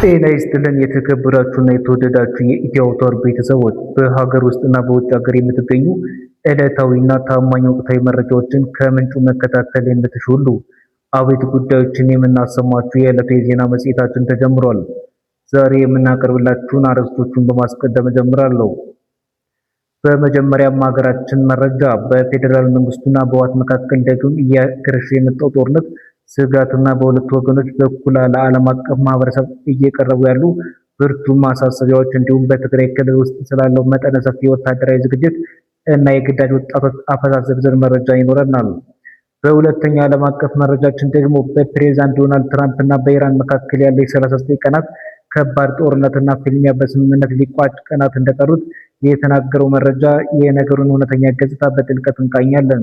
ጤና ይስጥልን የተከበራችሁና የተወደዳችሁ የኢትዮ አውታር ቤተሰቦች፣ በሀገር ውስጥና በውጭ ሀገር የምትገኙ ዕለታዊና ታማኝ ወቅታዊ መረጃዎችን ከምንጩ መከታተል የምትሹ ሁሉ አቤት ጉዳዮችን የምናሰማችሁ የዕለቱ የዜና መጽሔታችን ተጀምሯል። ዛሬ የምናቀርብላችሁን አርዕስቶቹን በማስቀደም እጀምራለሁ። በመጀመሪያም ሀገራችን መረጃ፣ በፌዴራል መንግስቱና በህወሓት መካከል ደግሞ እያገረሸ የመጣው ጦርነት ስጋትና በሁለቱ ወገኖች በኩል ለዓለም አቀፍ ማህበረሰብ እየቀረቡ ያሉ ብርቱ ማሳሰቢያዎች እንዲሁም በትግራይ ክልል ውስጥ ስላለው መጠነ ሰፊ ወታደራዊ ዝግጅት እና የግዳጅ ወጣቶች አፈታት ዝርዝር መረጃ ይኖረናል። በሁለተኛ ዓለም አቀፍ መረጃችን ደግሞ በፕሬዝዳንት ዶናልድ ትራምፕ እና በኢራን መካከል ያለው የ39 ቀናት ከባድ ጦርነትና ፍልሚያ በስምምነት ሊቋጭ ቀናት እንደቀሩት የተናገረው መረጃ የነገሩን እውነተኛ ገጽታ በጥልቀት እንቃኛለን።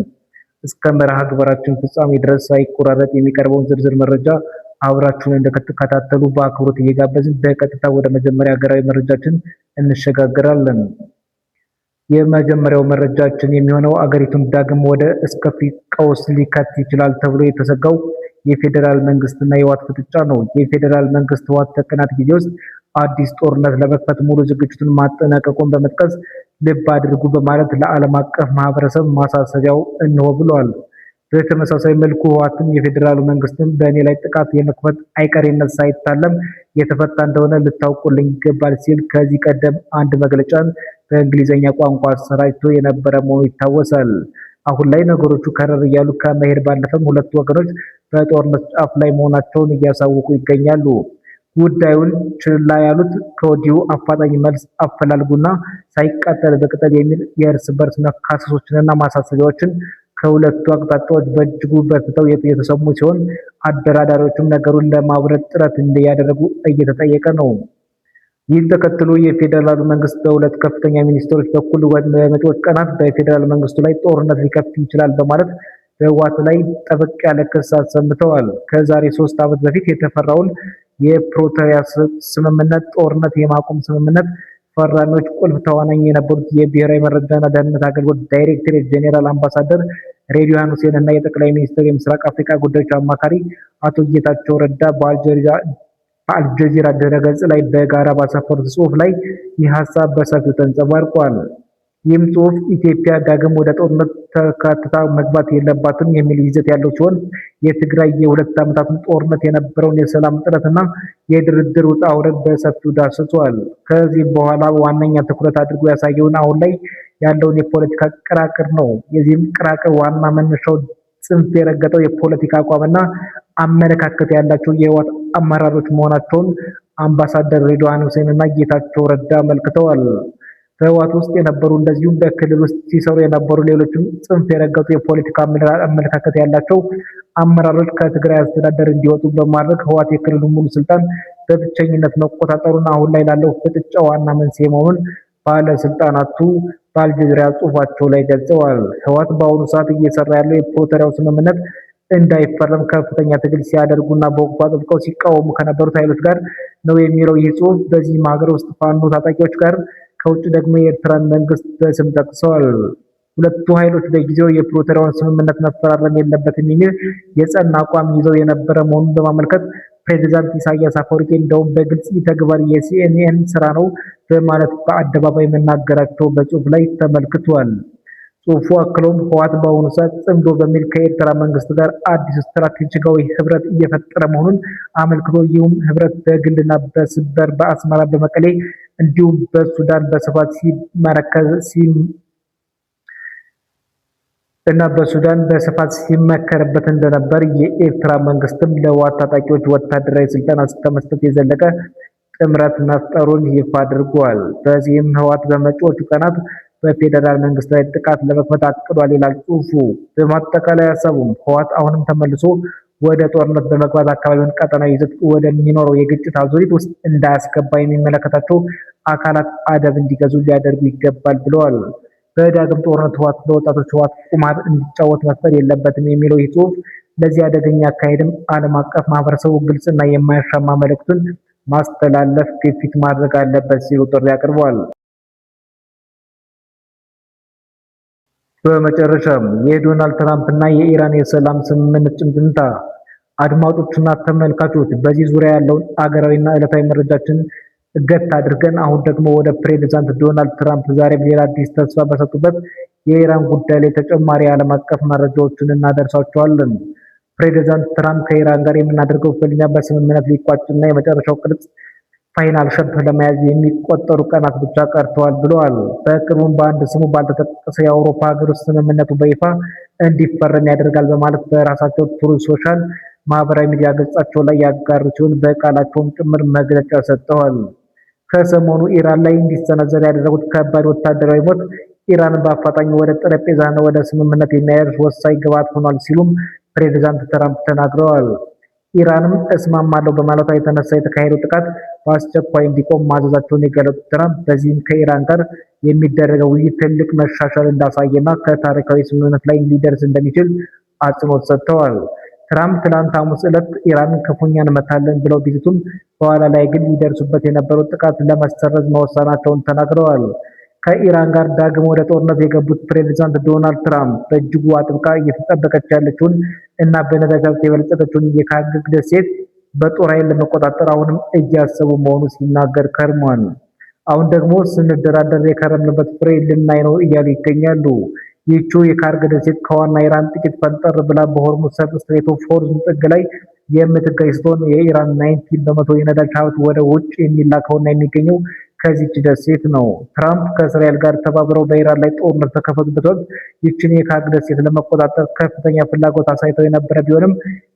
እስከ መርሃ ግብራችን ፍጻሜ ድረስ ሳይቆራረጥ የሚቀርበውን ዝርዝር መረጃ አብራችሁን እንድትከታተሉ በአክብሮት እየጋበዝን በቀጥታ ወደ መጀመሪያ ሀገራዊ መረጃችን እንሸጋግራለን። የመጀመሪያው መረጃችን የሚሆነው አገሪቱን ዳግም ወደ አስከፊ ቀውስ ሊከት ይችላል ተብሎ የተሰጋው የፌዴራል መንግስትና የህወሓት ፍጥጫ ነው። የፌዴራል መንግስት ህወሓት በቀናት ጊዜ ውስጥ አዲስ ጦርነት ለመክፈት ሙሉ ዝግጅቱን ማጠናቀቁን በመጥቀስ ልብ አድርጉ በማለት ለዓለም አቀፍ ማህበረሰብ ማሳሰቢያው እንሆ ብሏል። በተመሳሳይ መልኩ ህወሓትም የፌዴራሉ መንግስትን በእኔ ላይ ጥቃት የመክፈት አይቀሬነት ሳይታለም የተፈታ እንደሆነ ልታውቁልኝ ይገባል ሲል ከዚህ ቀደም አንድ መግለጫን በእንግሊዝኛ ቋንቋ አሰራጭቶ የነበረ መሆኑ ይታወሳል። አሁን ላይ ነገሮቹ ከረር እያሉ ከመሄድ ባለፈም ሁለቱ ወገኖች በጦርነት ጫፍ ላይ መሆናቸውን እያሳወቁ ይገኛሉ። ጉዳዩን ችላ ያሉት ከወዲሁ አፋጣኝ መልስ አፈላልጉና ሳይቃጠል በቅጠል የሚል የእርስ በርስ መካሰሶችንና ማሳሰቢያዎችን ከሁለቱ አቅጣጫዎች በእጅጉ በርትተው የተሰሙ ሲሆን አደራዳሪዎችም ነገሩን ለማብረድ ጥረት እንዲያደርጉ እየተጠየቀ ነው። ይህን ተከትሎ የፌዴራል መንግስት በሁለት ከፍተኛ ሚኒስትሮች በኩል በመጪዎች ቀናት በፌዴራል መንግስቱ ላይ ጦርነት ሊከፍት ይችላል በማለት በህወሓት ላይ ጠበቅ ያለ ክስ አሰምተዋል። ከዛሬ 3 ዓመት በፊት የተፈራውን የፕሪቶሪያ ስምምነት ጦርነት የማቆም ስምምነት ፈራሚዎች ቁልፍ ተዋናኝ የነበሩት የብሔራዊ መረጃና ደህንነት አገልግሎት ዳይሬክተር ጄኔራል አምባሳደር ሬድዋን ሁሴን እና የጠቅላይ ሚኒስትር የምስራቅ አፍሪካ ጉዳዮች አማካሪ አቶ ጌታቸው ረዳ በአልጀዚራ ድረገጽ ላይ በጋራ ባሰፈሩት ጽሑፍ ላይ ይህ ሀሳብ በሰፊው ተንጸባርቋል። ይህም ጽሑፍ ኢትዮጵያ ዳግም ወደ ጦርነት ተካትታ መግባት የለባትም የሚል ይዘት ያለው ሲሆን የትግራይ የ2 ዓመታትን ጦርነት የነበረውን የሰላም ጥረትና የድርድር ውጣ ውረድ በሰፊው ዳስሷል። ከዚህ በኋላ ዋነኛ ትኩረት አድርጎ ያሳየውን አሁን ላይ ያለውን የፖለቲካ ቅራቅር ነው። የዚህም ቅራቅር ዋና መነሻው ጽንፍ የረገጠው የፖለቲካ አቋምና አመለካከት ያላቸው የህወሓት አመራሮች መሆናቸውን አምባሳደር ሬድዋን ሁሴን እና ጌታቸው ረዳ አመልክተዋል። በህወሓት ውስጥ የነበሩ እንደዚሁም በክልል ውስጥ ሲሰሩ የነበሩ ሌሎችም ጽንፍ የረገጡ የፖለቲካ አመለካከት ያላቸው አመራሮች ከትግራይ አስተዳደር እንዲወጡ በማድረግ ህወሓት የክልሉን ሙሉ ስልጣን በብቸኝነት መቆጣጠሩን አሁን ላይ ላለው ፍጥጫ ዋና መንስኤ መሆኑን ባለስልጣናቱ በአልጀዚራ ጽሑፋቸው ላይ ገልጸዋል። ህወሓት በአሁኑ ሰዓት እየሰራ ያለው የፕሪቶሪያው ስምምነት እንዳይፈረም ከፍተኛ ትግል ሲያደርጉና በወቅቱ አጥብቀው ሲቃወሙ ከነበሩት ኃይሎች ጋር ነው የሚለው ይህ ጽሑፍ በዚህም ሀገር ውስጥ ፋኖ ታጣቂዎች ጋር ከውጭ ደግሞ የኤርትራን መንግስት በስም ጠቅሰዋል። ሁለቱ ኃይሎች በጊዜው የፕሪቶሪያውን ስምምነት መፈራረም የለበትም የሚል የጸና አቋም ይዘው የነበረ መሆኑን በማመልከት ፕሬዝዳንት ኢሳያስ አፈወርቂ እንደውም በግልጽ ተግባር የሲኤንኤን ስራ ነው በማለት በአደባባይ መናገራቸው በጽሑፍ ላይ ተመልክቷል። ጽሑፉ አክሎም ህወሓት በአሁኑ ሰዓት ጽምዶ በሚል ከኤርትራ መንግስት ጋር አዲስ ስትራቴጂካዊ ህብረት እየፈጠረ መሆኑን አመልክቶ ይህም ህብረት በግልና በስበር በአስመራ በመቀሌ እንዲሁም በሱዳን በስፋት ሲመከርበት እንደነበር የኤርትራ መንግስትም ለህወሓት ታጣቂዎች ወታደራዊ ስልጠና እስከመስጠት የዘለቀ ጥምረት መፍጠሩን ይፋ አድርጓል። በዚህም ህወሓት በመጪዎቹ ቀናት በፌዴራል መንግስት ላይ ጥቃት ለመክፈት አቅዷል ይላል ጽሑፉ። በማጠቃለያ ሀሳቡም ህወሓት አሁንም ተመልሶ ወደ ጦርነት በመግባት አካባቢውን ቀጠናዊ ይዘት ወደሚኖረው የግጭት አዙሪት ውስጥ እንዳያስገባ የሚመለከታቸው አካላት አደብ እንዲገዙ ሊያደርጉ ይገባል ብለዋል። በዳግም ጦርነት ህወሓት ለወጣቶች ህወሓት ቁማር እንዲጫወት መፍቀድ የለበትም የሚለው ይህ ጽሑፍ ለዚህ አደገኛ አካሄድም ዓለም አቀፍ ማህበረሰቡ ግልጽና የማያሻማ መልእክቱን ማስተላለፍ ግፊት ማድረግ አለበት ሲሉ ጥሪ አቅርበዋል። በመጨረሻም የዶናልድ ትራምፕ እና የኢራን የሰላም ስምምነት ጭምጭምታ አድማጮችና ተመልካቾች በዚህ ዙሪያ ያለውን አገራዊና ዕለታዊ መረጃችን እገት አድርገን አሁን ደግሞ ወደ ፕሬዝዳንት ዶናልድ ትራምፕ ዛሬም ሌላ አዲስ ተስፋ በሰጡበት የኢራን ጉዳይ ላይ ተጨማሪ ዓለም አቀፍ መረጃዎችን እናደርሳቸዋለን። ፕሬዝዳንት ትራምፕ ከኢራን ጋር የምናደርገው ፍልሚያ በስምምነት ሊቋጭና የመጨረሻው ቅርጽ ፋይናል ሸፕ ለመያዝ የሚቆጠሩ ቀናት ብቻ ቀርተዋል ብለዋል። በቅርቡም በአንድ ስሙ ባልተጠቀሰ የአውሮፓ ሀገር ውስጥ ስምምነቱ በይፋ እንዲፈረም ያደርጋል በማለት በራሳቸው ትሩዝ ሶሻል ማህበራዊ ሚዲያ ገጻቸው ላይ ያጋሩ ሲሆን በቃላቸውም ጭምር መግለጫ ሰጥተዋል። ከሰሞኑ ኢራን ላይ እንዲሰነዘር ያደረጉት ከባድ ወታደራዊ ሞት ኢራን በአፋጣኝ ወደ ጠረጴዛና ወደ ስምምነት የሚያደርስ ወሳኝ ግብዓት ሆኗል ሲሉም ፕሬዝዳንት ትራምፕ ተናግረዋል። ኢራንም እስማማለሁ በማለቷ የተነሳ የተካሄደው ጥቃት በአስቸኳይ እንዲቆም ማዘዛቸውን የገለጹት ትራምፕ በዚህም ከኢራን ጋር የሚደረገው ውይይት ትልቅ መሻሻል እንዳሳየና ከታሪካዊ ስምምነት ላይ ሊደርስ እንደሚችል አጽንኦት ሰጥተዋል። ትራምፕ ትላንት ሐሙስ ዕለት ኢራንን ክፉኛ እንመታለን ብለው ቢዝቱም በኋላ ላይ ግን ሊደርሱበት የነበረው ጥቃት ለመሰረዝ መወሰናቸውን ተናግረዋል። ከኢራን ጋር ዳግም ወደ ጦርነት የገቡት ፕሬዝዳንት ዶናልድ ትራምፕ በእጅጉ አጥብቃ እየተጠበቀች ያለችውን እና በነዳጅ ሀብት የበለጸገችውን የካርጊል ደሴት በጦር ኃይል ለመቆጣጠር አሁንም እያሰቡ መሆኑ ሲናገር ከርሟል። አሁን ደግሞ ስንደራደር የከረምንበት ፍሬ ልናይ ነው እያሉ ይገኛሉ። ይህችው የካርጊል ደሴት ከዋና ኢራን ጥቂት ፈንጠር ብላ በሆርሙዝ ስትሬት ኦፍ ሆርሙዝ ጥግ ላይ የምትገኝ ስትሆን የኢራን 90% የነዳጅ ሀብት ወደ ውጭ የሚላከውና የሚገኘው ከዚች ደሴት ነው። ትራምፕ ከእስራኤል ጋር ተባብረው በኢራን ላይ ጦርነት በከፈቱበት ወቅት ይህችን የካርጊል ደሴት ለመቆጣጠር ከፍተኛ ፍላጎት አሳይተው የነበረ ቢሆንም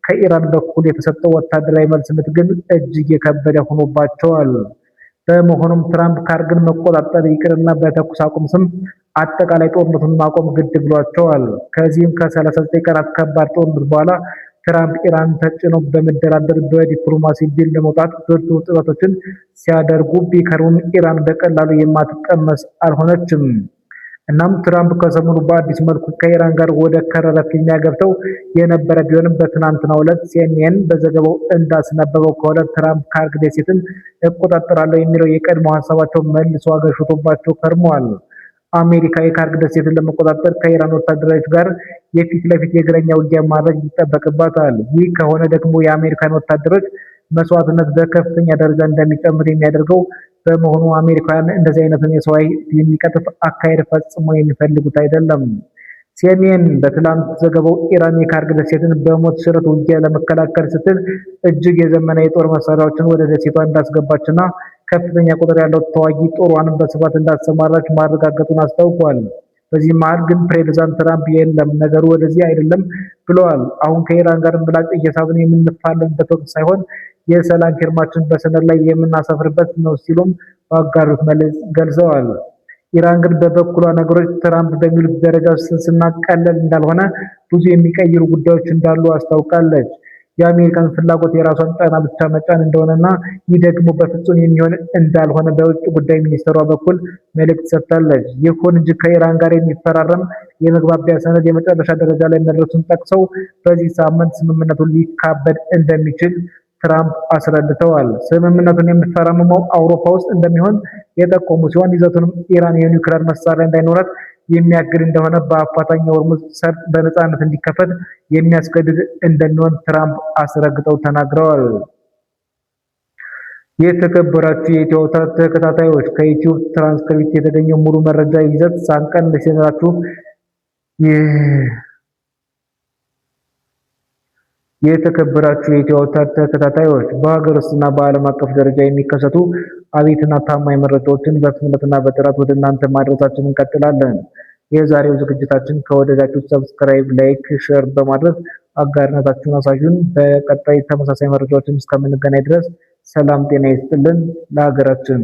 ከኢራን በኩል የተሰጠው ወታደራዊ መልስ ምት ግን እጅግ የከበደ ሆኖባቸዋል። በመሆኑም ትራምፕ ካርጊልን መቆጣጠር ይቅርና በተኩስ አቁም ስም አጠቃላይ ጦርነቱን ማቆም ግድ ብሏቸዋል። ከዚህም ከ39 ቀናት ከባድ ጦርነት በኋላ ትራምፕ ኢራን ተጭነው በመደራደር በዲፕሎማሲ ድል ለመውጣት ብርቱ ጥረቶችን ሲያደርጉ ቢከርሙም ኢራን በቀላሉ የማትቀመስ አልሆነችም። እናም ትራምፕ ከሰሞኑ በአዲስ መልኩ ከኢራን ጋር ወደ ከረረ ፍልሚያ ገብተው የነበረ ቢሆንም በትናንትናው ዕለት ሲኤንኤን በዘገባው እንዳስነበበው ከሆነ ትራምፕ ካርጊል ደሴትን እቆጣጠራለሁ የሚለው የቀድሞ ሀሳባቸው መልሶ አገርሽቶባቸው ከርመዋል። አሜሪካ የካርጊል ደሴትን ለመቆጣጠር ከኢራን ወታደሮች ጋር የፊት ለፊት የእግረኛ ውጊያ ማድረግ ይጠበቅባታል። ይህ ከሆነ ደግሞ የአሜሪካን ወታደሮች መስዋዕትነት በከፍተኛ ደረጃ እንደሚጨምር የሚያደርገው በመሆኑ አሜሪካውያን እንደዚህ አይነቱን የሰው ኃይል የሚቀጥፍ አካሄድ ፈጽሞ የሚፈልጉት አይደለም። ሲኤንኤን በትላንት ዘገባው ኢራን የካርጊል ደሴትን በሞት ሽረት ውጊያ ለመከላከል ስትል እጅግ የዘመነ የጦር መሳሪያዎችን ወደ ደሴቷ እንዳስገባችና ከፍተኛ ቁጥር ያለው ተዋጊ ጦሯን በስፋት እንዳሰማራች ማረጋገጡን አስታውቋል። በዚህ መሃል ግን ፕሬዝዳንት ትራምፕ የለም ነገሩ ወደዚህ አይደለም ብለዋል። አሁን ከኢራን ጋር ምላጭ እየሳብን የምንፋለምበት ወቅት ሳይሆን የሰላም ፊርማችን በሰነድ ላይ የምናሰፍርበት ነው ሲሉም ባጋሩት መልእክት ገልጸዋል። ኢራን ግን በበኩሏ ነገሮች ትራምፕ በሚሉት ደረጃ ስስና ቀለል እንዳልሆነ ብዙ የሚቀይሩ ጉዳዮች እንዳሉ አስታውቃለች። የአሜሪካን ፍላጎት የራሷን ጫና ብቻ መጫን እንደሆነና ይህ ደግሞ በፍጹም የሚሆን እንዳልሆነ በውጭ ጉዳይ ሚኒስትሯ በኩል መልእክት ሰጥታለች። ይሁን እንጂ ከኢራን ጋር የሚፈራረም የመግባቢያ ሰነድ የመጨረሻ ደረጃ ላይ መድረሱን ጠቅሰው በዚህ ሳምንት ስምምነቱን ሊካበድ እንደሚችል ትራምፕ አስረድተዋል። ስምምነቱን የሚፈራረመው አውሮፓ ውስጥ እንደሚሆን የጠቆሙ ሲሆን ይዘቱንም ኢራን የኒውክሌር መሳሪያ እንዳይኖራት የሚያግድ እንደሆነ በአፋጣኝ የሆርሙዝ ሰርጥ በነፃነት እንዲከፈት የሚያስገድድ እንደሚሆን ትራምፕ አስረግጠው ተናግረዋል። የተከበራችሁ የኢትዮ ተከታታዮች ከዩቲዩብ ትራንስክሪፕት የተገኘው ሙሉ መረጃ ይዘት ሳንቀንስ ይዘናችሁ የተከበራችሁ የኢትዮ ተከታታዮች በሀገር ውስጥና በዓለም አቀፍ ደረጃ የሚከሰቱ አቤትና ታማኝ መረጃዎችን በፍጥነትና በጥራት ወደ እናንተ ማድረሳችንን እንቀጥላለን። የዛሬው ዝግጅታችን ከወደዳችሁ ሰብስክራይብ፣ ላይክ፣ ሼር በማድረግ አጋርነታችሁን አሳዩን። በቀጣይ ተመሳሳይ መረጃዎችን እስከምንገናኝ ድረስ ሰላም ጤና ይስጥልን ለሀገራችን።